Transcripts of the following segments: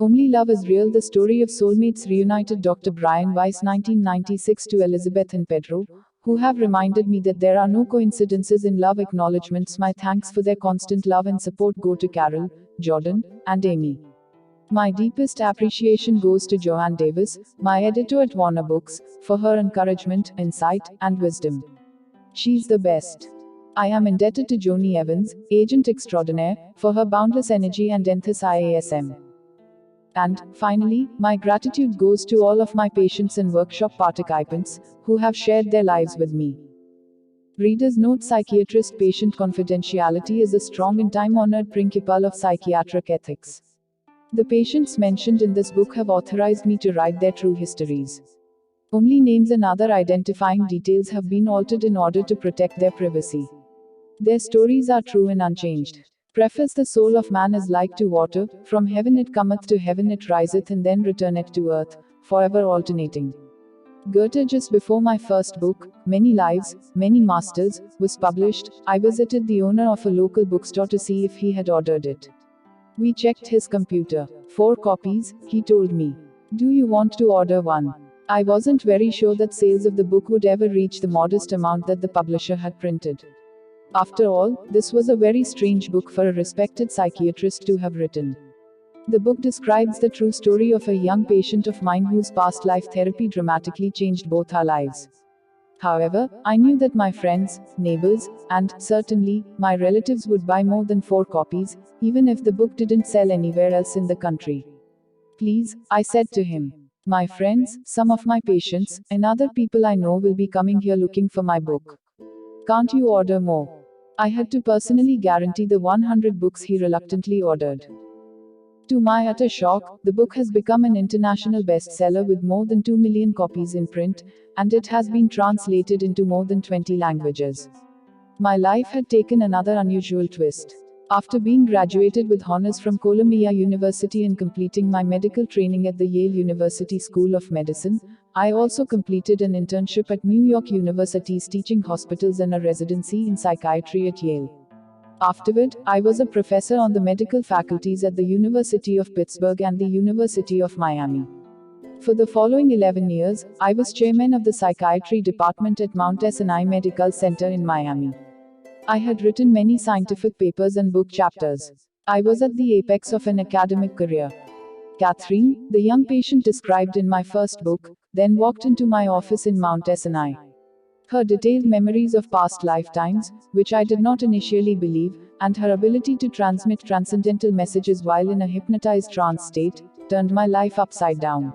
Only Love is Real, the story of soulmates reunited. Dr. Brian Weiss, 1996. To Elizabeth and Pedro, who have reminded me that there are no coincidences in love. Acknowledgements. My thanks for their constant love and support go to Carol, Jordan, and Amy. My deepest appreciation goes to Joanne Davis, my editor at Warner Books, for her encouragement, insight, and wisdom. She's the best. I am indebted to Joni Evans, agent extraordinaire, for her boundless energy and enthusiasm. And, finally, my gratitude goes to all of my patients and workshop participants, who have shared their lives with me. Reader's note: psychiatrist-patient confidentiality is a strong and time-honored principle of psychiatric ethics. The patients mentioned in this book have authorized me to write their true histories. Only names and other identifying details have been altered in order to protect their privacy. Their stories are true and unchanged. Preface: the soul of man is like to water, from heaven it cometh, to heaven it riseth, and then returneth to earth, forever alternating. Goethe. Just before my first book, Many Lives, Many Masters, was published, I visited the owner of a local bookstore to see if he had ordered it. We checked his computer. 4 copies, he told me. Do you want to order one? I wasn't very sure that sales of the book would ever reach the modest amount that the publisher had printed. After all, this was a very strange book for a respected psychiatrist to have written. The book describes the true story of a young patient of mine whose past life therapy dramatically changed both our lives. However, I knew that my friends, neighbors, and, certainly, my relatives would buy more than 4 copies, even if the book didn't sell anywhere else in the country. Please, I said to him. My friends, some of my patients, and other people I know will be coming here looking for my book. Can't you order more? I had to personally guarantee the 100 books he reluctantly ordered. To my utter shock, the book has become an international bestseller with more than 2 million copies in print, and it has been translated into more than 20 languages. My life had taken another unusual twist. After being graduated with honors from Columbia University and completing my medical training at the Yale University School of Medicine, I also completed an internship at New York University's teaching hospitals and a residency in psychiatry at Yale. Afterward, I was a professor on the medical faculties at the University of Pittsburgh and the University of Miami. For the following 11 years, I was chairman of the psychiatry department at Mount Sinai Medical Center in Miami. I had written many scientific papers and book chapters. I was at the apex of an academic career. Catherine, the young patient described in my first book, then walked into my office in Mount Sinai. Her detailed memories of past lifetimes, which I did not initially believe, and her ability to transmit transcendental messages while in a hypnotized trance state, turned my life upside down.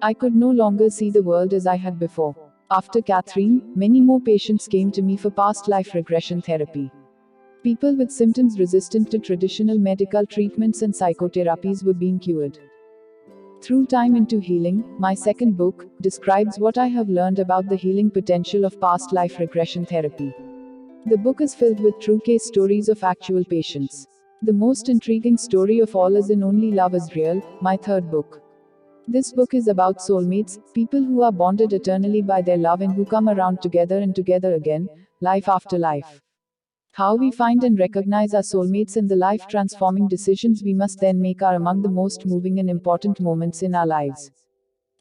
I could no longer see the world as I had before. After Catherine, many more patients came to me for past life regression therapy. People with symptoms resistant to traditional medical treatments and psychotherapies were being cured. Through Time into Healing, my second book, describes what I have learned about the healing potential of past life regression therapy. The book is filled with true case stories of actual patients. The most intriguing story of all is in Only Love is Real, my third book. This book is about soulmates, people who are bonded eternally by their love and who come around together and together again, life after life. How we find and recognize our soulmates and the life-transforming decisions we must then make are among the most moving and important moments in our lives.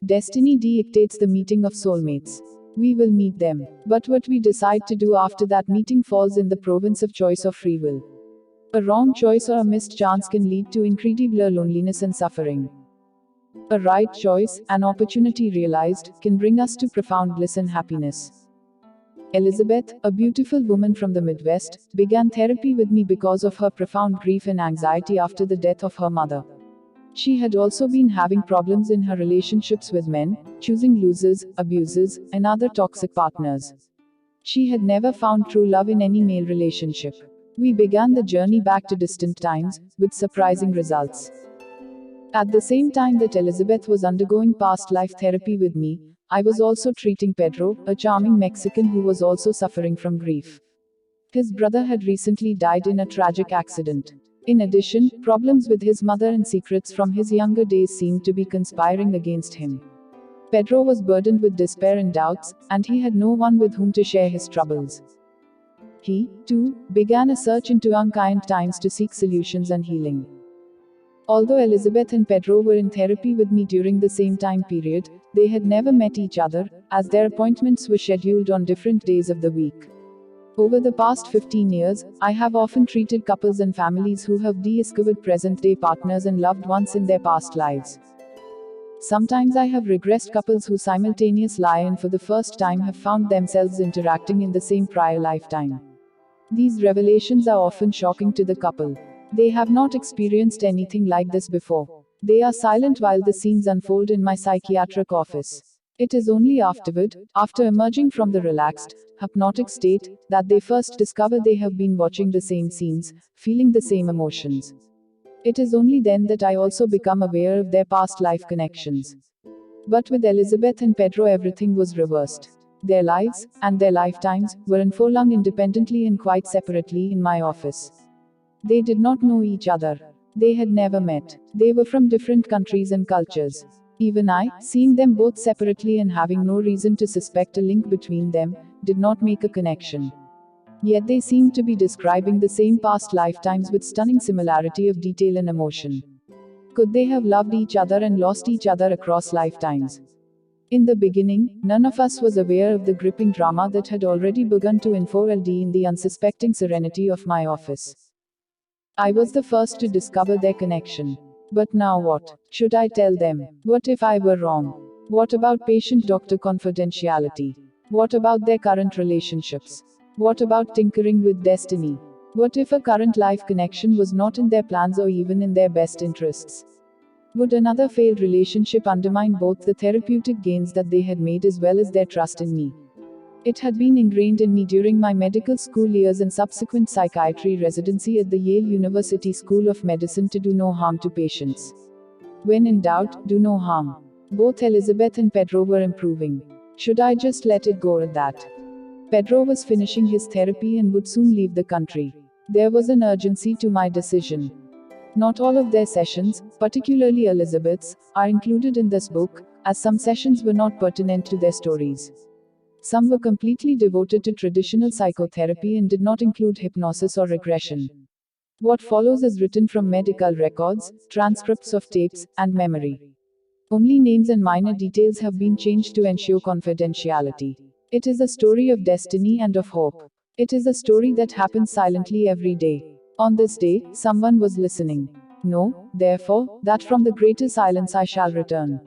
Destiny dictates the meeting of soulmates. We will meet them. But what we decide to do after that meeting falls in the province of choice or free will. A wrong choice or a missed chance can lead to incredible loneliness and suffering. A right choice, an opportunity realized, can bring us to profound bliss and happiness. Elizabeth, a beautiful woman from the Midwest, began therapy with me because of her profound grief and anxiety after the death of her mother. She had also been having problems in her relationships with men, choosing losers, abusers, and other toxic partners. She had never found true love in any male relationship. We began the journey back to distant times, with surprising results. At the same time that Elizabeth was undergoing past life therapy with me, I was also treating Pedro, a charming Mexican who was also suffering from grief. His brother had recently died in a tragic accident. In addition, problems with his mother and secrets from his younger days seemed to be conspiring against him. Pedro was burdened with despair and doubts, and he had no one with whom to share his troubles. He, too, began a search into unkind times to seek solutions and healing. Although Elizabeth and Pedro were in therapy with me during the same time period, they had never met each other, as their appointments were scheduled on different days of the week. Over the past 15 years, I have often treated couples and families who have discovered present-day partners and loved ones in their past lives. Sometimes I have regressed couples who simultaneously lie and for the first time have found themselves interacting in the same prior lifetime. These revelations are often shocking to the couple. They have not experienced anything like this before. They are silent while the scenes unfold in my psychiatric office. It is only afterward, after emerging from the relaxed, hypnotic state, that they first discover they have been watching the same scenes, feeling the same emotions. It is only then that I also become aware of their past life connections. But with Elizabeth and Pedro, everything was reversed. Their lives, and their lifetimes, were unfolding independently and quite separately in my office. They did not know each other. They had never met. They were from different countries and cultures. Even I, seeing them both separately and having no reason to suspect a link between them, did not make a connection. Yet they seemed to be describing the same past lifetimes with stunning similarity of detail and emotion. Could they have loved each other and lost each other across lifetimes? In the beginning, none of us was aware of the gripping drama that had already begun to unfold in the unsuspecting serenity of my office. I was the first to discover their connection. But now what? Should I tell them? What if I were wrong? What about patient-doctor confidentiality? What about their current relationships? What about tinkering with destiny? What if a current life connection was not in their plans or even in their best interests? Would another failed relationship undermine both the therapeutic gains that they had made as well as their trust in me? It had been ingrained in me during my medical school years and subsequent psychiatry residency at the Yale University School of Medicine to do no harm to patients. When in doubt, do no harm. Both Elizabeth and Pedro were improving. Should I just let it go at that? Pedro was finishing his therapy and would soon leave the country. There was an urgency to my decision. Not all of their sessions, particularly Elizabeth's, are included in this book, as some sessions were not pertinent to their stories. Some were completely devoted to traditional psychotherapy and did not include hypnosis or regression. What follows is written from medical records, transcripts of tapes, and memory. Only names and minor details have been changed to ensure confidentiality. It is a story of destiny and of hope. It is a story that happens silently every day. On this day, someone was listening. Know, therefore, that from the greater silence I shall return.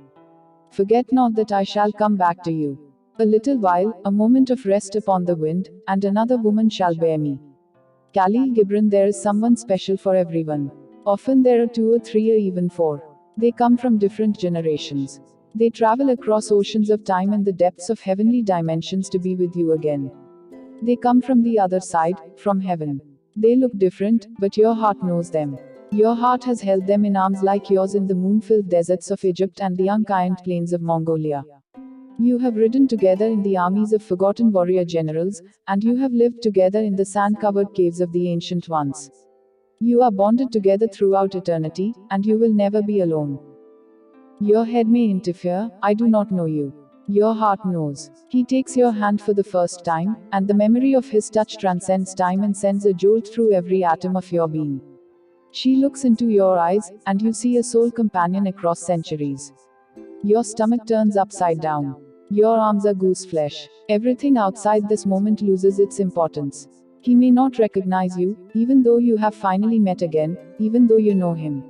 Forget not that I shall come back to you. A little while, a moment of rest upon the wind, and another woman shall bear me. Khalil Gibran. There is someone special for everyone. Often there are 2 or 3 or even 4. They come from different generations. They travel across oceans of time and the depths of heavenly dimensions to be with you again. They come from the other side, from heaven. They look different, but your heart knows them. Your heart has held them in arms like yours in the moon-filled deserts of Egypt and the unkind plains of Mongolia. You have ridden together in the armies of forgotten warrior generals, and you have lived together in the sand-covered caves of the ancient ones. You are bonded together throughout eternity, and you will never be alone. Your head may interfere, I do not know you. Your heart knows. He takes your hand for the first time, and the memory of his touch transcends time and sends a jolt through every atom of your being. She looks into your eyes, and you see a soul companion across centuries. Your stomach turns upside down. Your arms are goose flesh. Everything outside this moment loses its importance. He may not recognize you, even though you have finally met again, even though you know him.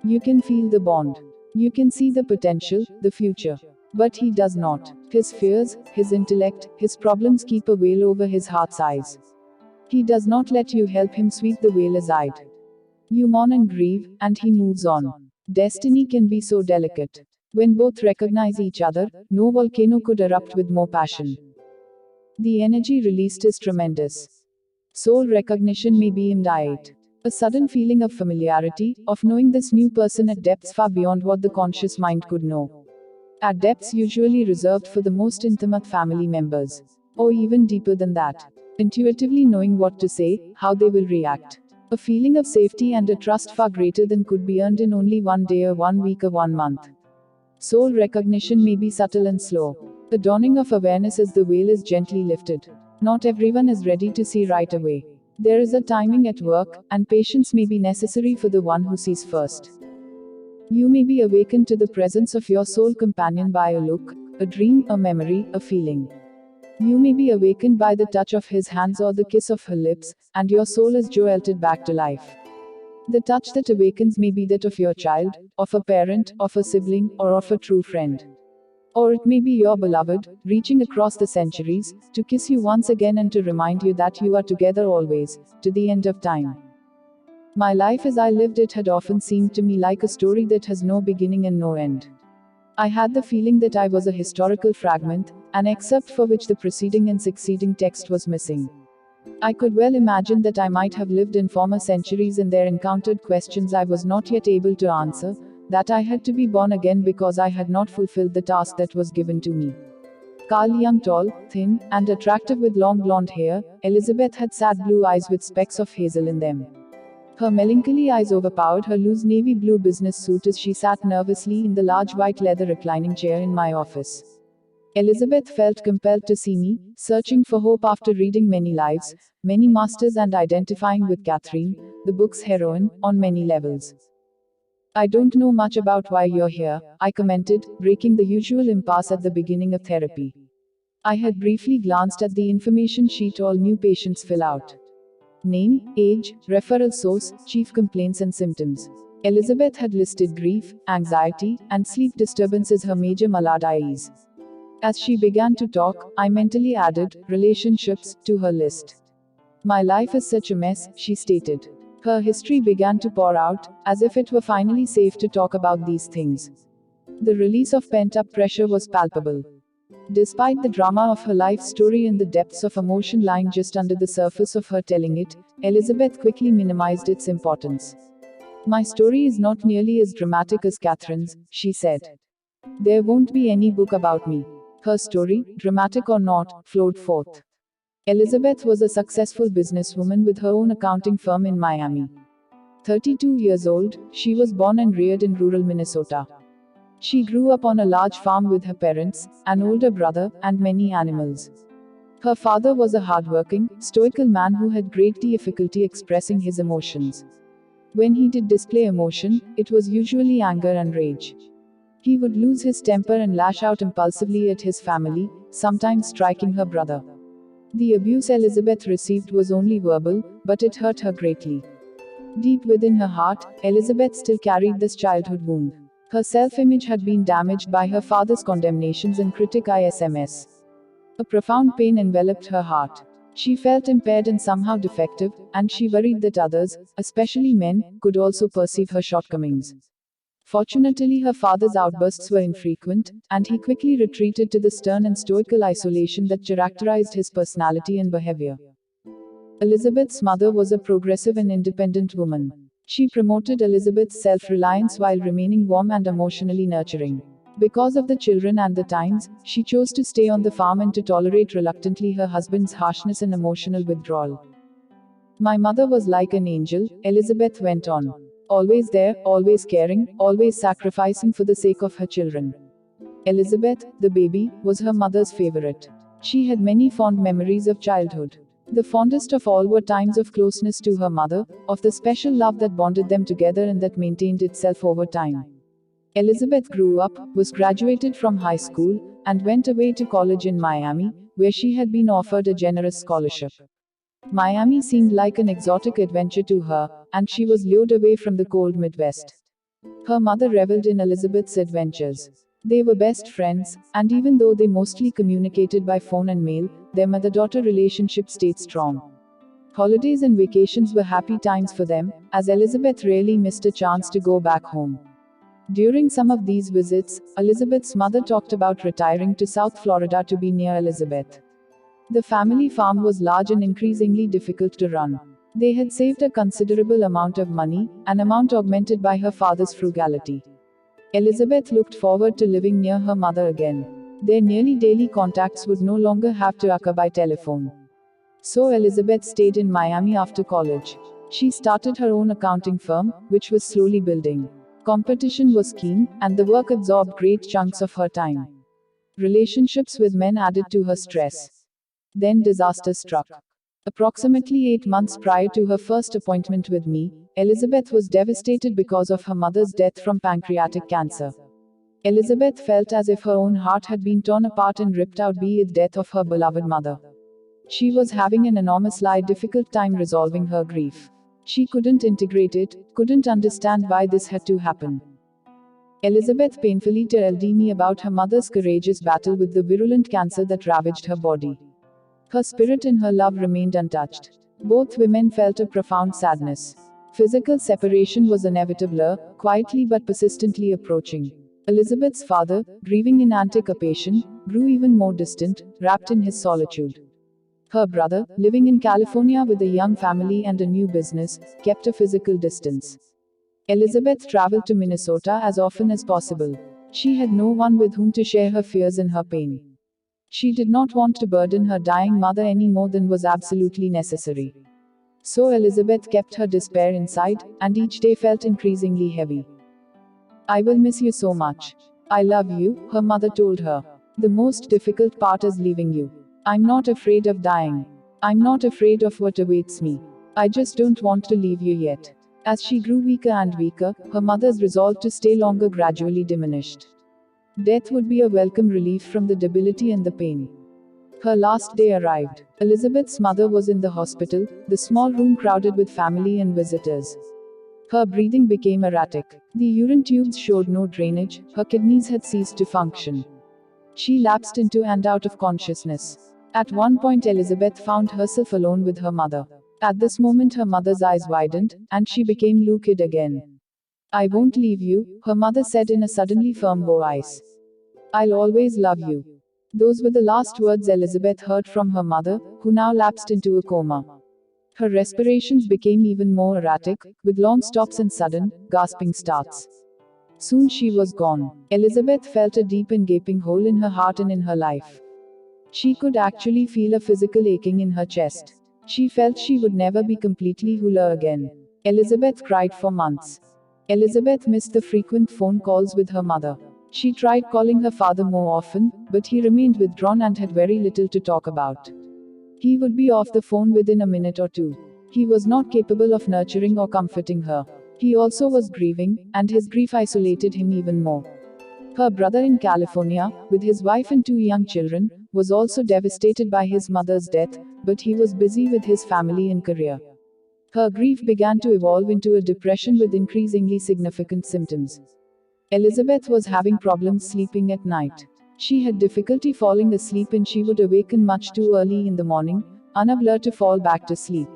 You can feel the bond. You can see the potential, the future. But he does not. His fears, his intellect, his problems keep a veil over his heart's eyes. He does not let you help him sweep the veil aside. You mourn and grieve, and he moves on. Destiny can be so delicate. When both recognize each other, no volcano could erupt with more passion. The energy released is tremendous. Soul recognition may be immediate. A sudden feeling of familiarity, of knowing this new person at depths far beyond what the conscious mind could know. At depths usually reserved for the most intimate family members. Or even deeper than that. Intuitively knowing what to say, how they will react. A feeling of safety and a trust far greater than could be earned in only one day or 1 week or 1 month. Soul recognition may be subtle and slow. The dawning of awareness as the veil is gently lifted. Not everyone is ready to see right away. There is a timing at work, and patience may be necessary for the one who sees first. You may be awakened to the presence of your soul companion by a look, a dream, a memory, a feeling. You may be awakened by the touch of his hands or the kiss of her lips, and your soul is jolted back to life. The touch that awakens may be that of your child, of a parent, of a sibling, or of a true friend. Or it may be your beloved, reaching across the centuries, to kiss you once again and to remind you that you are together always, to the end of time. My life as I lived it had often seemed to me like a story that has no beginning and no end. I had the feeling that I was a historical fragment, an excerpt for which the preceding and succeeding text was missing. I could well imagine that I might have lived in former centuries and there encountered questions I was not yet able to answer, that I had to be born again because I had not fulfilled the task that was given to me. Young, tall, thin, and attractive with long blonde hair, Elizabeth had sad blue eyes with specks of hazel in them. Her melancholy eyes overpowered her loose navy blue business suit as she sat nervously in the large white leather reclining chair in my office. Elizabeth felt compelled to see me, searching for hope after reading many lives, many masters, and identifying with Catherine, the book's heroine, on many levels. I don't know much about why you're here, I commented, breaking the usual impasse at the beginning of therapy. I had briefly glanced at the information sheet all new patients fill out. Name, age, referral source, chief complaints and symptoms. Elizabeth had listed grief, anxiety, and sleep disturbance as her major maladies. As she began to talk, I mentally added relationships to her list. My life is such a mess, she stated. Her history began to pour out, as if it were finally safe to talk about these things. The release of pent-up pressure was palpable. Despite the drama of her life story and the depths of emotion lying just under the surface of her telling it, Elizabeth quickly minimized its importance. My story is not nearly as dramatic as Catherine's, she said. There won't be any book about me. Her story, dramatic or not, flowed forth. Elizabeth was a successful businesswoman with her own accounting firm in Miami. 32 years old, she was born and reared in rural Minnesota. She grew up on a large farm with her parents, an older brother, and many animals. Her father was a hardworking, stoical man who had great difficulty expressing his emotions. When he did display emotion, it was usually anger and rage. He would lose his temper and lash out impulsively at his family, sometimes striking her brother. The abuse Elizabeth received was only verbal, but it hurt her greatly. Deep within her heart, Elizabeth still carried this childhood wound. Her self-image had been damaged by her father's condemnations and criticisms. A profound pain enveloped her heart. She felt impaired and somehow defective, and she worried that others, especially men, could also perceive her shortcomings. Fortunately, her father's outbursts were infrequent, and he quickly retreated to the stern and stoical isolation that characterized his personality and behavior. Elizabeth's mother was a progressive and independent woman. She promoted Elizabeth's self-reliance while remaining warm and emotionally nurturing. Because of the children and the times, she chose to stay on the farm and to tolerate reluctantly her husband's harshness and emotional withdrawal. My mother was like an angel, Elizabeth went on. Always there, always caring, always sacrificing for the sake of her children. Elizabeth, the baby, was her mother's favorite. She had many fond memories of childhood. The fondest of all were times of closeness to her mother, of the special love that bonded them together and that maintained itself over time. Elizabeth grew up, was graduated from high school, and went away to college in Miami, where she had been offered a generous scholarship. Miami seemed like an exotic adventure to her, and she was lured away from the cold Midwest. Her mother reveled in Elizabeth's adventures. They were best friends, and even though they mostly communicated by phone and mail, their mother-daughter relationship stayed strong. Holidays and vacations were happy times for them, as Elizabeth rarely missed a chance to go back home. During some of these visits, Elizabeth's mother talked about retiring to South Florida to be near Elizabeth. The family farm was large and increasingly difficult to run. They had saved a considerable amount of money, an amount augmented by her father's frugality. Elizabeth looked forward to living near her mother again. Their nearly daily contacts would no longer have to occur by telephone. So Elizabeth stayed in Miami after college. She started her own accounting firm, which was slowly building. Competition was keen, and the work absorbed great chunks of her time. Relationships with men added to her stress. Then disaster struck. Approximately 8 months prior to her first appointment with me, Elizabeth was devastated because of her mother's death from pancreatic cancer. Elizabeth felt as if her own heart had been torn apart and ripped out by the death of her beloved mother. She was having an enormously difficult time resolving her grief. She couldn't integrate it, couldn't understand why this had to happen. Elizabeth painfully told me about her mother's courageous battle with the virulent cancer that ravaged her body. Her spirit and her love remained untouched. Both women felt a profound sadness. Physical separation was inevitable, quietly but persistently approaching. Elizabeth's father, grieving in anticipation, grew even more distant, wrapped in his solitude. Her brother, living in California with a young family and a new business, kept a physical distance. Elizabeth traveled to Minnesota as often as possible. She had no one with whom to share her fears and her pain. She did not want to burden her dying mother any more than was absolutely necessary. So Elizabeth kept her despair inside, and each day felt increasingly heavy. "I will miss you so much. I love you," her mother told her. "The most difficult part is leaving you. I'm not afraid of dying. I'm not afraid of what awaits me. I just don't want to leave you yet." As she grew weaker and weaker, her mother's resolve to stay longer gradually diminished. Death would be a welcome relief from the debility and the pain. Her last day arrived. Elizabeth's mother was in the hospital, the small room crowded with family and visitors. Her breathing became erratic. The urine tubes showed no drainage, her kidneys had ceased to function. She lapsed into and out of consciousness. At one point, Elizabeth found herself alone with her mother. At this moment, her mother's eyes widened, and she became lucid again. "I won't leave you," her mother said in a suddenly firm voice. "I'll always love you." Those were the last words Elizabeth heard from her mother, who now lapsed into a coma. Her respirations became even more erratic, with long stops and sudden, gasping starts. Soon she was gone. Elizabeth felt a deep and gaping hole in her heart and in her life. She could actually feel a physical aching in her chest. She felt she would never be completely whole again. Elizabeth cried for months. Elizabeth missed the frequent phone calls with her mother. She tried calling her father more often, but he remained withdrawn and had very little to talk about. He would be off the phone within a minute or two. He was not capable of nurturing or comforting her. He also was grieving, and his grief isolated him even more. Her brother in California, with his wife and 2 young children, was also devastated by his mother's death, but he was busy with his family and career. Her grief began to evolve into a depression with increasingly significant symptoms. Elizabeth was having problems sleeping at night. She had difficulty falling asleep and she would awaken much too early in the morning, unable to fall back to sleep.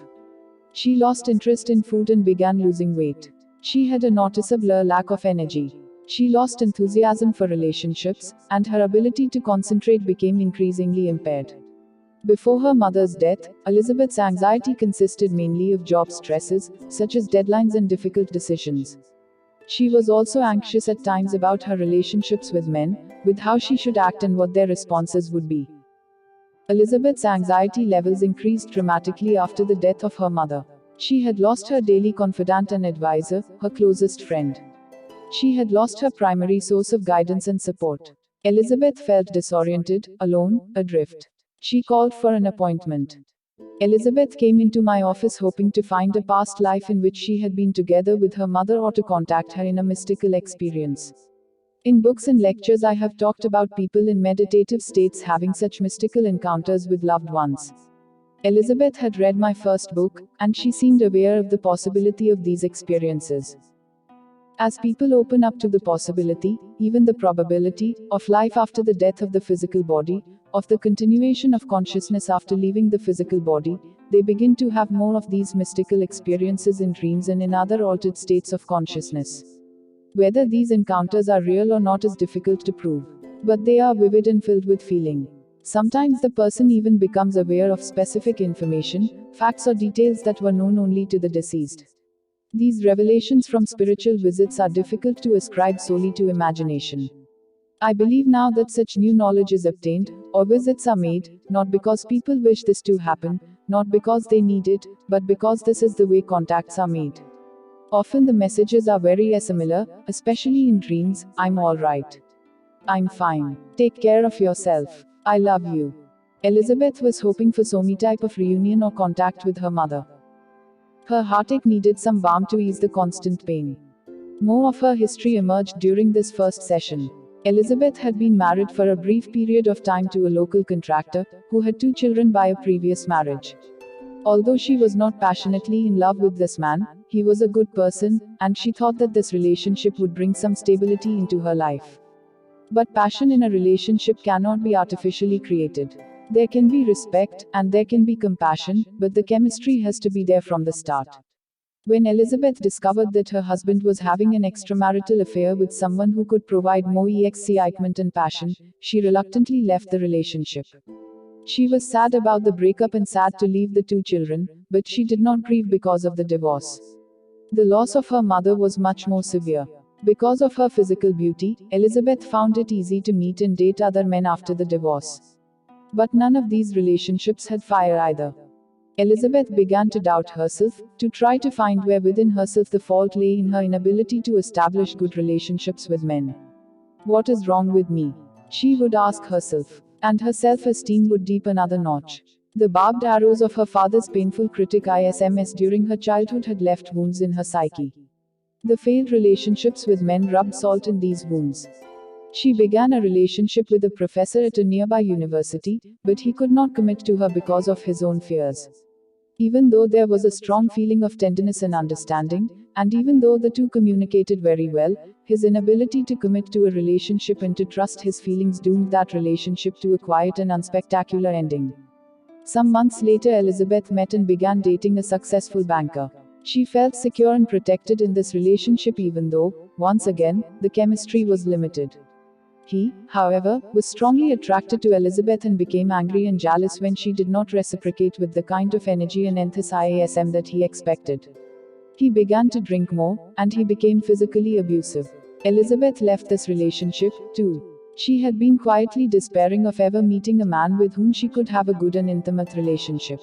She lost interest in food and began losing weight. She had a noticeable lack of energy. She lost enthusiasm for relationships, and her ability to concentrate became increasingly impaired. Before her mother's death, Elizabeth's anxiety consisted mainly of job stresses, such as deadlines and difficult decisions. She was also anxious at times about her relationships with men, with how she should act and what their responses would be. Elizabeth's anxiety levels increased dramatically after the death of her mother. She had lost her daily confidant and advisor, her closest friend. She had lost her primary source of guidance and support. Elizabeth felt disoriented, alone, adrift. She called for an appointment. Elizabeth came into my office hoping to find a past life in which she had been together with her mother or to contact her in a mystical experience. In books and lectures, I have talked about people in meditative states having such mystical encounters with loved ones. Elizabeth had read my first book, and she seemed aware of the possibility of these experiences. As people open up to the possibility, even the probability, of life after the death of the physical body, of the continuation of consciousness after leaving the physical body, they begin to have more of these mystical experiences in dreams and in other altered states of consciousness. Whether these encounters are real or not is difficult to prove. But they are vivid and filled with feeling. Sometimes the person even becomes aware of specific information, facts or details that were known only to the deceased. These revelations from spiritual visits are difficult to ascribe solely to imagination. I believe now that such new knowledge is obtained, or visits are made, not because people wish this to happen, not because they need it, but because this is the way contacts are made. Often the messages are very similar, especially in dreams. "I'm alright. I'm fine. Take care of yourself. I love you." Elizabeth was hoping for some type of reunion or contact with her mother. Her heartache needed some balm to ease the constant pain. More of her history emerged during this first session. Elizabeth had been married for a brief period of time to a local contractor, who had 2 children by a previous marriage. Although she was not passionately in love with this man, he was a good person, and she thought that this relationship would bring some stability into her life. But passion in a relationship cannot be artificially created. There can be respect, and there can be compassion, but the chemistry has to be there from the start. When Elizabeth discovered that her husband was having an extramarital affair with someone who could provide more excitement and passion, she reluctantly left the relationship. She was sad about the breakup and sad to leave the 2 children, but she did not grieve because of the divorce. The loss of her mother was much more severe. Because of her physical beauty, Elizabeth found it easy to meet and date other men after the divorce. But none of these relationships had fire either. Elizabeth began to doubt herself, to try to find where within herself the fault lay in her inability to establish good relationships with men. What is wrong with me? She would ask herself. And her self-esteem would deepen another notch. The barbed arrows of her father's painful critic ISMS during her childhood had left wounds in her psyche. The failed relationships with men rubbed salt in these wounds. She began a relationship with a professor at a nearby university, but he could not commit to her because of his own fears. Even though there was a strong feeling of tenderness and understanding, and even though the two communicated very well, his inability to commit to a relationship and to trust his feelings doomed that relationship to a quiet and unspectacular ending. Some months later, Elizabeth met and began dating a successful banker. She felt secure and protected in this relationship even though, once again, the chemistry was limited. He, however, was strongly attracted to Elizabeth and became angry and jealous when she did not reciprocate with the kind of energy and enthusiasm that he expected. He began to drink more, and he became physically abusive. Elizabeth left this relationship, too. She had been quietly despairing of ever meeting a man with whom she could have a good and intimate relationship.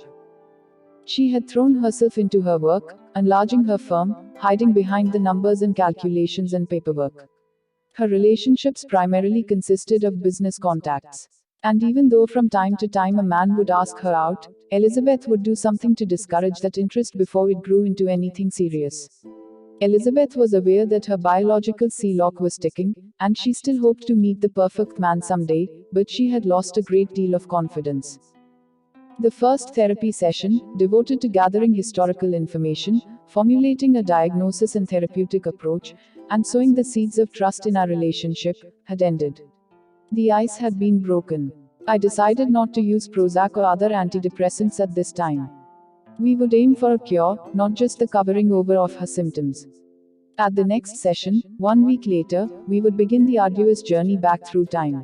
She had thrown herself into her work, enlarging her firm, hiding behind the numbers and calculations and paperwork. Her relationships primarily consisted of business contacts. And even though from time to time a man would ask her out, Elizabeth would do something to discourage that interest before it grew into anything serious. Elizabeth was aware that her biological sea lock was ticking, and she still hoped to meet the perfect man someday, but she had lost a great deal of confidence. The first therapy session, devoted to gathering historical information, formulating a diagnosis and therapeutic approach, and sowing the seeds of trust in our relationship, had ended. The ice had been broken. I decided not to use Prozac or other antidepressants at this time. We would aim for a cure, not just the covering over of her symptoms. At the next session, 1 week later, we would begin the arduous journey back through time.